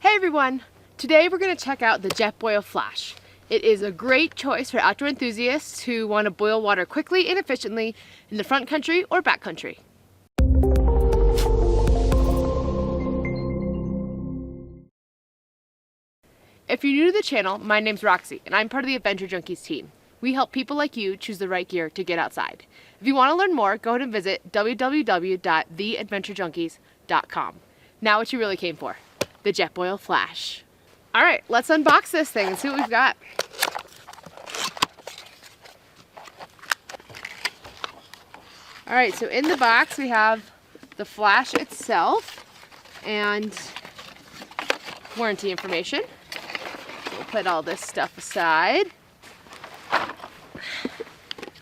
Hey everyone! Today we're going to check out the Jetboil Flash. It is a great choice for outdoor enthusiasts who want to boil water quickly and efficiently in the front country or back country. If you're new to the channel, my name's Roxy and I'm part of the Adventure Junkies team. We help people like you choose the right gear to get outside. If you want to learn more, go ahead and visit www.theadventurejunkies.com. Now what you really came for, the Jetboil Flash. All right, let's unbox this thing and see what we've got. All right, so in the box we have the Flash itself and warranty information. We'll put all this stuff aside.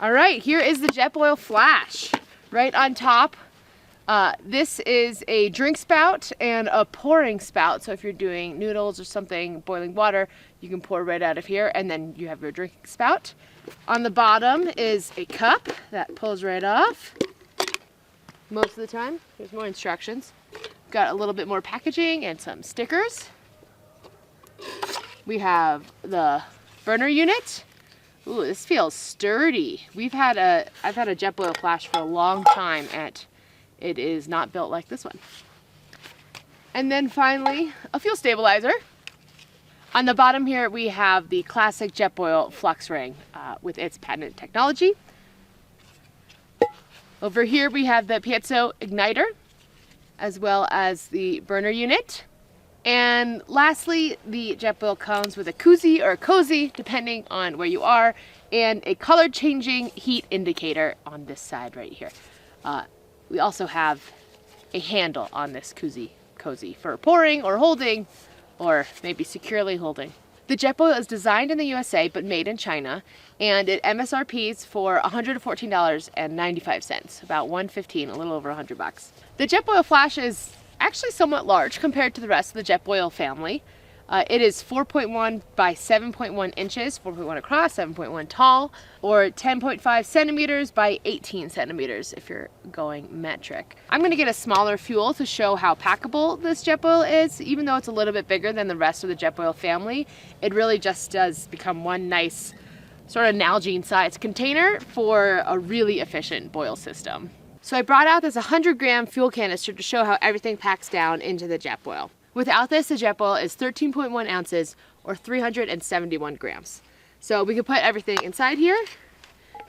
All right, here is the Jetboil Flash. Right on top, this is a drink spout and a pouring spout. So if you're doing noodles or something, boiling water, you can pour right out of here and then you have your drinking spout. On the bottom is a cup that pulls right off. Most of the time, there's more instructions. Got a little bit more packaging and some stickers. We have the burner unit. Ooh, this feels sturdy. I've had a Jetboil Flash for a long time and it is not built like this one. And then finally, a fuel stabilizer. On the bottom here, we have the classic Jetboil flux ring with its patented technology. Over here, we have the piezo igniter, as well as the burner unit. And lastly, the Jetboil comes with a koozie or a cozy, depending on where you are, and a color changing heat indicator on this side right here. We also have a handle on this cozy for pouring or holding, or maybe securely holding. The Jetboil is designed in the USA but made in China, and it MSRPs for $114.95, about $115, a little over $100. The Jetboil Flash is actually somewhat large compared to the rest of the Jetboil family. It is 4.1 by 7.1 inches, 4.1 across, 7.1 tall, or 10.5 centimeters by 18 centimeters if you're going metric. I'm going to get a smaller fuel to show how packable this Jetboil is. Even though it's a little bit bigger than the rest of the Jetboil family, it really just does become one nice sort of Nalgene sized container for a really efficient boil system. So I brought out this 100-gram fuel canister to show how everything packs down into the Jetboil. Without this, the Jetboil is 13.1 ounces or 371 grams. So we can put everything inside here.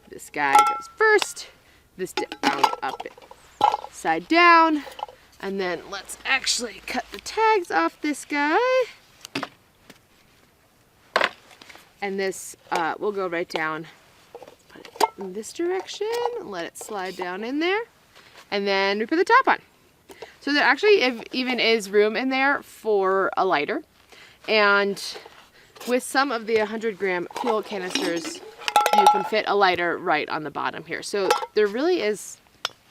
This guy goes first, this down, up, side down, and then let's actually cut the tags off this guy. And this will go right down. Put it in this direction, let it slide down in there, and then we put the top on. So there actually even is room in there for a lighter, and with some of the 100-gram fuel canisters, you can fit a lighter right on the bottom here. So there really is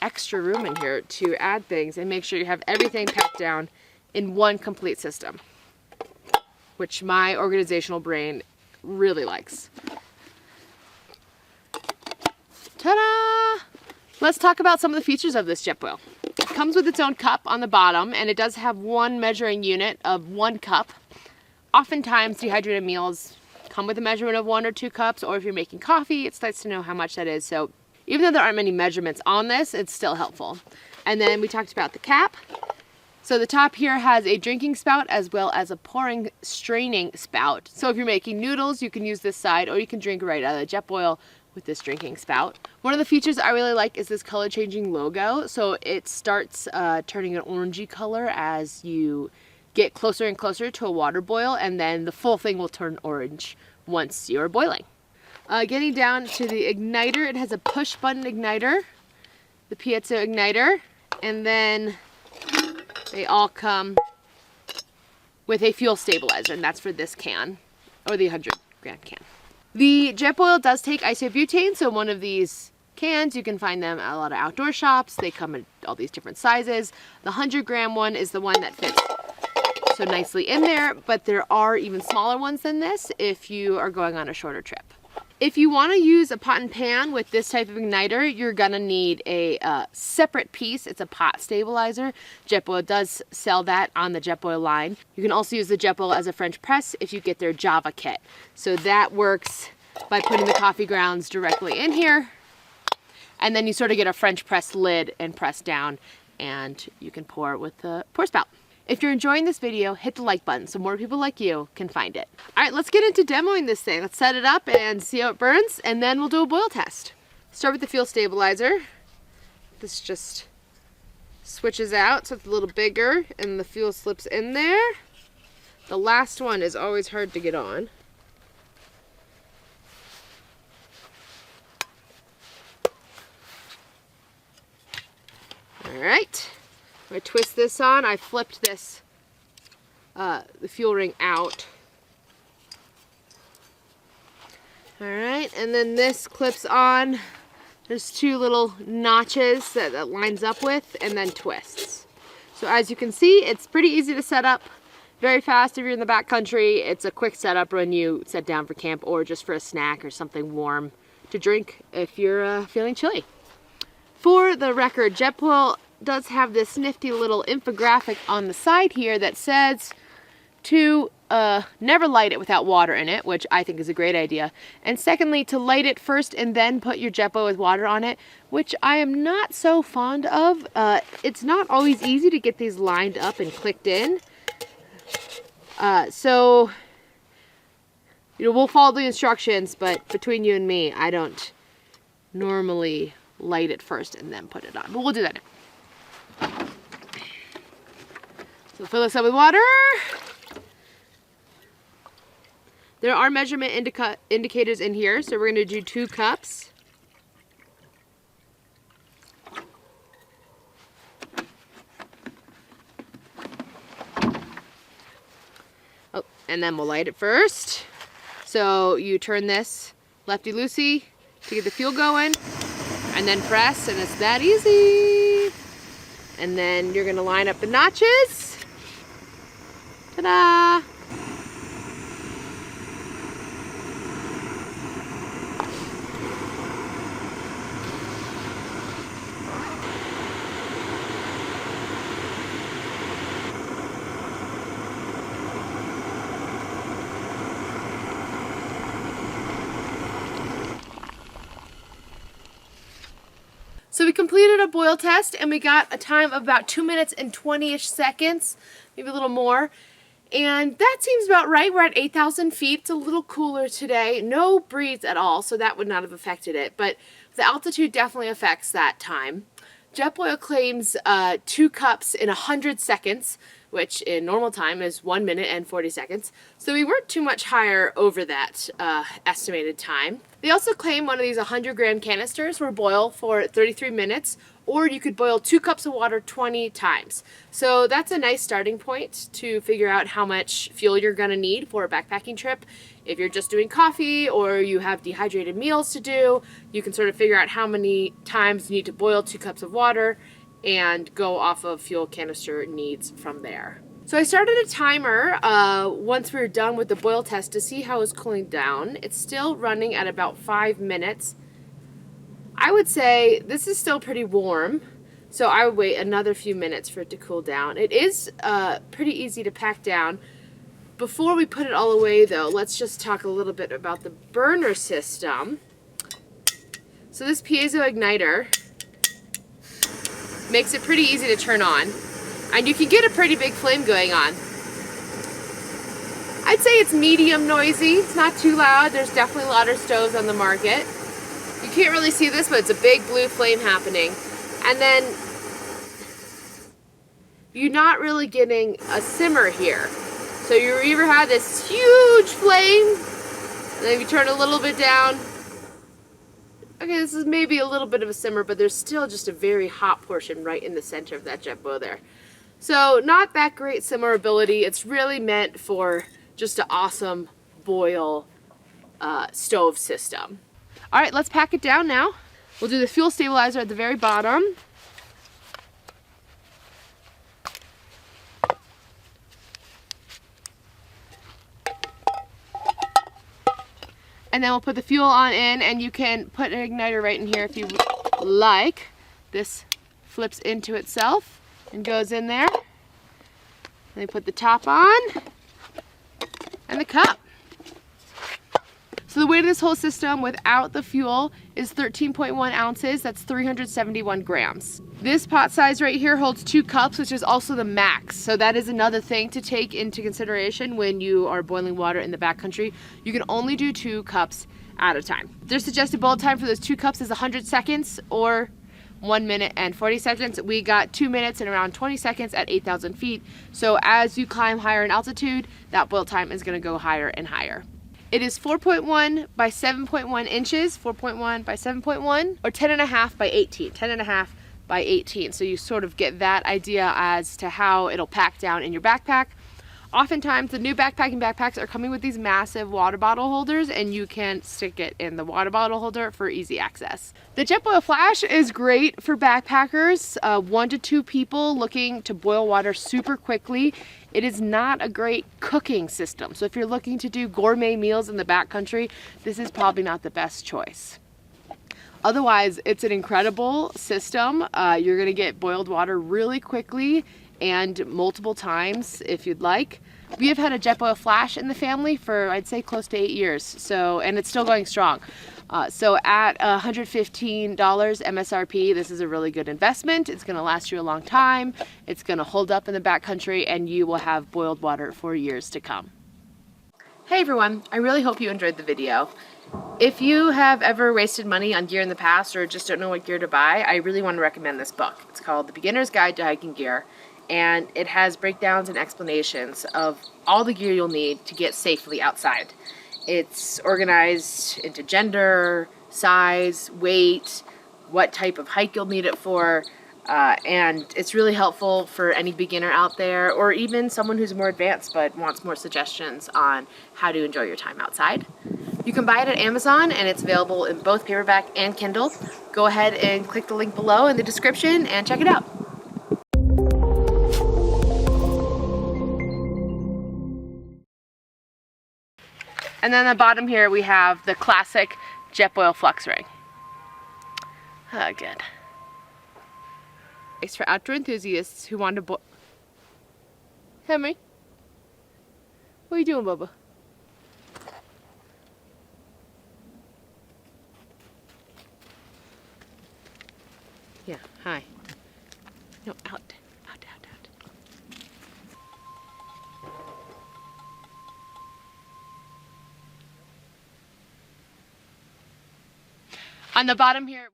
extra room in here to add things and make sure you have everything packed down in one complete system, which my organizational brain really likes. Ta-da! Let's talk about some of the features of this Jetboil. It comes with its own cup on the bottom, and it does have one measuring unit of 1 cup. Oftentimes, dehydrated meals come with a measurement of 1 or 2 cups, or if you're making coffee, it's nice to know how much that is. So even though there aren't many measurements on this, it's still helpful. And then we talked about the cap. So the top here has a drinking spout as well as a pouring straining spout. So if you're making noodles, you can use this side, or you can drink right out of the Jetboil with this drinking spout. One of the features I really like is this color changing logo. So it starts turning an orangey color as you get closer and closer to a water boil, and then the full thing will turn orange once you're boiling. Getting down to the igniter, it has a push button igniter, the piezo igniter, and then they all come with a fuel stabilizer, and that's for this can, or the 100-gram can. The Jetboil does take isobutane, so one of these cans, you can find them at a lot of outdoor shops. They come in all these different sizes. The 100-gram one is the one that fits so nicely in there, but there are even smaller ones than this if you are going on a shorter trip. If you want to use a pot and pan with this type of igniter, you're going to need a separate piece. It's a pot stabilizer. Jetboil does sell that on the Jetboil line. You can also use the Jetboil as a French press if you get their Java kit. So that works by putting the coffee grounds directly in here. And then you sort of get a French press lid and press down, and you can pour with the pour spout. If you're enjoying this video, hit the like button so more people like you can find it. All right, let's get into demoing this thing. Let's set it up and see how it burns, and then we'll do a boil test. Start with the fuel stabilizer. This just switches out so it's a little bigger and the fuel slips in there. The last one is always hard to get on. All right. I twist this on. I flipped this, the fuel ring out. All right, and then this clips on. There's two little notches that lines up with, and then twists. So as you can see, it's pretty easy to set up, very fast if you're in the backcountry. It's a quick setup when you set down for camp or just for a snack or something warm to drink if you're feeling chilly. For the record, Jetboil does have this nifty little infographic on the side here that says to never light it without water in it, which I think is a great idea. And secondly, to light it first and then put your Jetboil with water on it, which I am not so fond of. It's not always easy to get these lined up and clicked in. So, you know, we'll follow the instructions, but between you and me, I don't normally light it first and then put it on. But we'll do that now. So fill this up with water. There are measurement indicators in here, so we're going to do 2 cups. Oh, and then we'll light it first. So you turn this lefty-loosey to get the fuel going, and then press, and it's that easy. And then you're gonna line up the notches. Ta-da! So we completed a boil test and we got a time of about 2 minutes and 20-ish seconds, maybe a little more. And that seems about right. We're at 8,000 feet. It's a little cooler today. No breeze at all, so that would not have affected it. But the altitude definitely affects that time. Jetboil claims 2 cups in 100 seconds, which in normal time is 1 minute and 40 seconds. So we weren't too much higher over that estimated time. They also claim one of these 100-gram canisters will boil for 33 minutes, or you could boil 2 cups of water 20 times. So that's a nice starting point to figure out how much fuel you're gonna need for a backpacking trip. If you're just doing coffee or you have dehydrated meals to do, you can sort of figure out how many times you need to boil 2 cups of water and go off of fuel canister needs from there. So I started a timer once we were done with the boil test to see how it was cooling down. It's still running at about 5 minutes. I would say this is still pretty warm, so I would wait another few minutes for it to cool down. It is pretty easy to pack down. Before we put it all away though, let's just talk a little bit about the burner system. So this piezo igniter makes it pretty easy to turn on. And you can get a pretty big flame going on. I'd say it's medium noisy. It's not too loud. There's definitely louder stoves on the market. You can't really see this, but it's a big blue flame happening. And then you're not really getting a simmer here. So you either have this huge flame, and then you turn a little bit down. Okay, this is maybe a little bit of a simmer, but there's still just a very hot portion right in the center of that Jetboil there. So not that great simmerability. It's really meant for just an awesome boil stove system. All right, let's pack it down now. We'll do the fuel stabilizer at the very bottom. And then we'll put the fuel on in, and you can put an igniter right in here if you like. This flips into itself and goes in there. And we put the top on and the cup. So the weight of this whole system without the fuel is 13.1 ounces. That's 371 grams. This pot size right here holds 2 cups, which is also the max. So that is another thing to take into consideration when you are boiling water in the backcountry. You can only do 2 cups at a time. Their suggested boil time for those 2 cups is 100 seconds or 1 minute and 40 seconds. We got 2 minutes and around 20 seconds at 8,000 feet. So as you climb higher in altitude, that boil time is gonna go higher and higher. It is 4.1 by 7.1 inches, 4.1 by 7.1, or 10.5 by 18, 10.5 by 18. So you sort of get that idea as to how it'll pack down in your backpack. Oftentimes, the new backpacking backpacks are coming with these massive water bottle holders, and you can stick it in the water bottle holder for easy access. The Jetboil Flash is great for backpackers, 1 to 2 people looking to boil water super quickly. It is not a great cooking system, so if you're looking to do gourmet meals in the backcountry, this is probably not the best choice. Otherwise, it's an incredible system. You're gonna get boiled water really quickly and multiple times if you'd like. We have had a Jetboil Flash in the family for, I'd say, close to 8 years, so, and it's still going strong. So at $115 MSRP, this is a really good investment. It's gonna last you a long time. It's gonna hold up in the backcountry, and you will have boiled water for years to come. Hey everyone, I really hope you enjoyed the video. If you have ever wasted money on gear in the past or just don't know what gear to buy, I really want to recommend this book. It's called The Beginner's Guide to Hiking Gear, and it has breakdowns and explanations of all the gear you'll need to get safely outside. It's organized into gender, size, weight, what type of hike you'll need it for, and it's really helpful for any beginner out there, or even someone who's more advanced but wants more suggestions on how to enjoy your time outside. You can buy it at Amazon, and it's available in both paperback and Kindle. Go ahead and click the link below in the description and check it out. And then on the bottom here we have the classic Jetboil Flux Ring. Oh, good. It's for outdoor enthusiasts who want to boil. Henry, what are you doing, Bubba? Yeah, hi. No, out. On the bottom here.